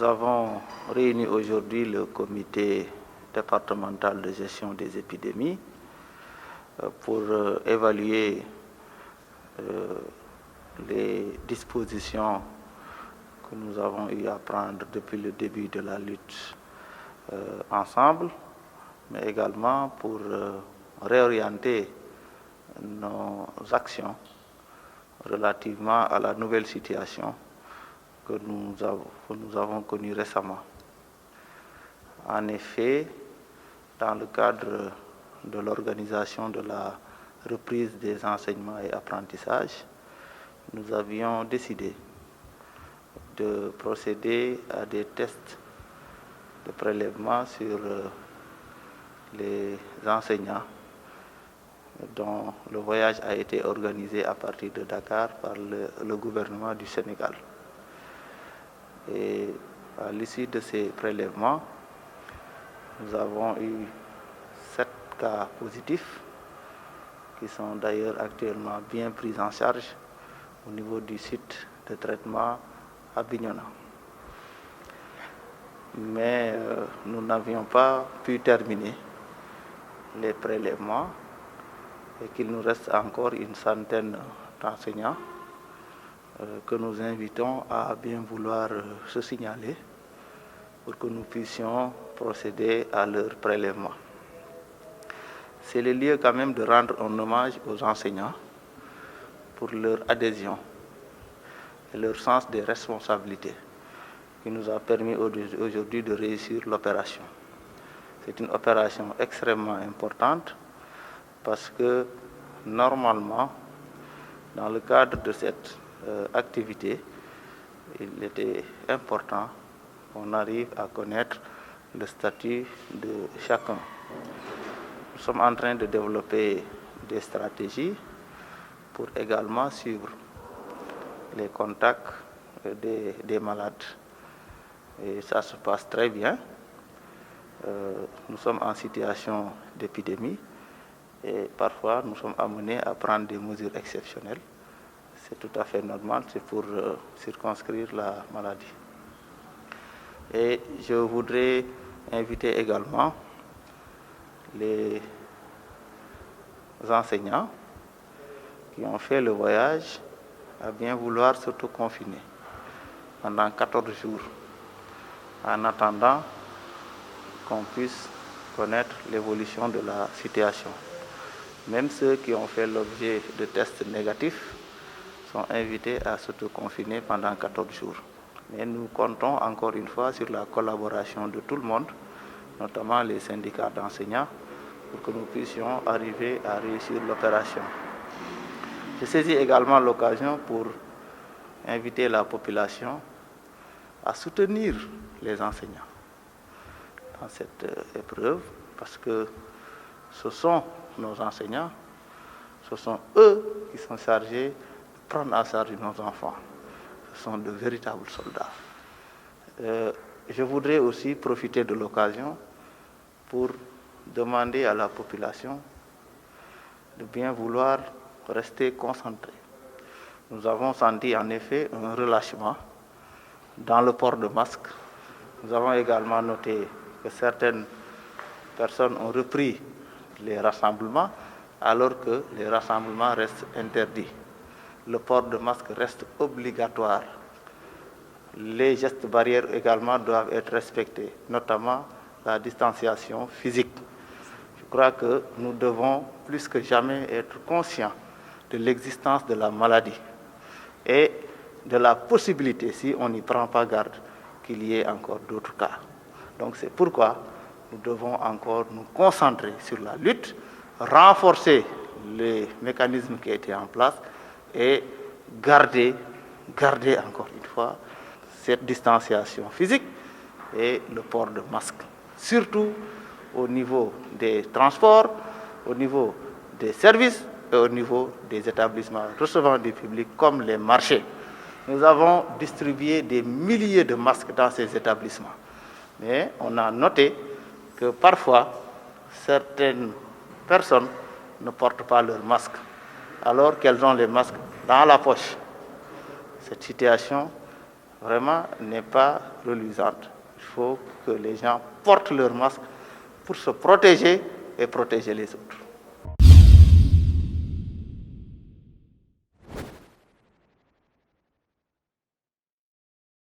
avons réuni aujourd'hui le comité départemental de gestion des épidémies pour évaluer les dispositions que nous avons eu à prendre depuis le début de la lutte ensemble, mais également pour réorienter nos actions relativement à la nouvelle situation que nous avons connue récemment. En effet, dans le cadre de l'organisation de la reprise des enseignements et apprentissages, nous avions décidé de procéder à des tests de prélèvement sur les enseignants dont le voyage a été organisé à partir de Dakar par le gouvernement du Sénégal. Et à l'issue de ces prélèvements, nous avons eu 7 cas positifs qui sont d'ailleurs actuellement bien pris en charge au niveau du site de traitement à Bignona. Mais nous n'avions pas pu terminer les prélèvements et qu'il nous reste encore une centaine d'enseignants que nous invitons à bien vouloir se signaler pour que nous puissions procéder à leur prélèvement. C'est le lieu quand même de rendre un hommage aux enseignants pour leur adhésion et leur sens des responsabilités qui nous a permis aujourd'hui de réussir l'opération. C'est une opération extrêmement importante parce que normalement, dans le cadre de cette activité, il était important qu'on arrive à connaître le statut de chacun. Nous sommes en train de développer des stratégies pour également suivre les contacts des malades. Et ça se passe très bien. Nous sommes en situation d'épidémie et parfois nous sommes amenés à prendre des mesures exceptionnelles. C'est tout à fait normal, c'est pour circonscrire la maladie. Et je voudrais inviter également les enseignants qui ont fait le voyage à bien vouloir s'autoconfiner pendant 14 jours en attendant qu'on puisse connaître l'évolution de la situation. Même ceux qui ont fait l'objet de tests négatifs sont invités à s'autoconfiner pendant 14 jours. Mais nous comptons encore une fois sur la collaboration de tout le monde, notamment les syndicats d'enseignants, pour que nous puissions arriver à réussir l'opération. Je saisis également l'occasion pour inviter la population à soutenir les enseignants dans cette épreuve, parce que ce sont nos enseignants, ce sont eux qui sont chargés de prendre en charge nos enfants. Ce sont de véritables soldats. Je voudrais aussi profiter de l'occasion pour demander à la population de bien vouloir rester concentrée. Nous avons senti en effet un relâchement dans le port de masque. Nous avons également noté que certaines personnes ont repris les rassemblements alors que les rassemblements restent interdits. Le port de masque reste obligatoire. Les gestes barrières également doivent être respectés, notamment la distanciation physique. Je crois que nous devons plus que jamais être conscients de l'existence de la maladie et de la possibilité, si on n'y prend pas garde, qu'il y ait encore d'autres cas. Donc c'est pourquoi nous devons encore nous concentrer sur la lutte, renforcer les mécanismes qui étaient en place et garder encore une fois cette distanciation physique et le port de masque, surtout au niveau des transports, au niveau des services et au niveau des établissements recevant du public comme les marchés. Nous avons distribué des milliers de masques dans ces établissements. Mais on a noté que parfois, certaines personnes ne portent pas leur masque, alors qu'elles ont les masques dans la poche. Cette situation vraiment n'est pas reluisante. Il faut que les gens portent leur masque pour se protéger et protéger les autres.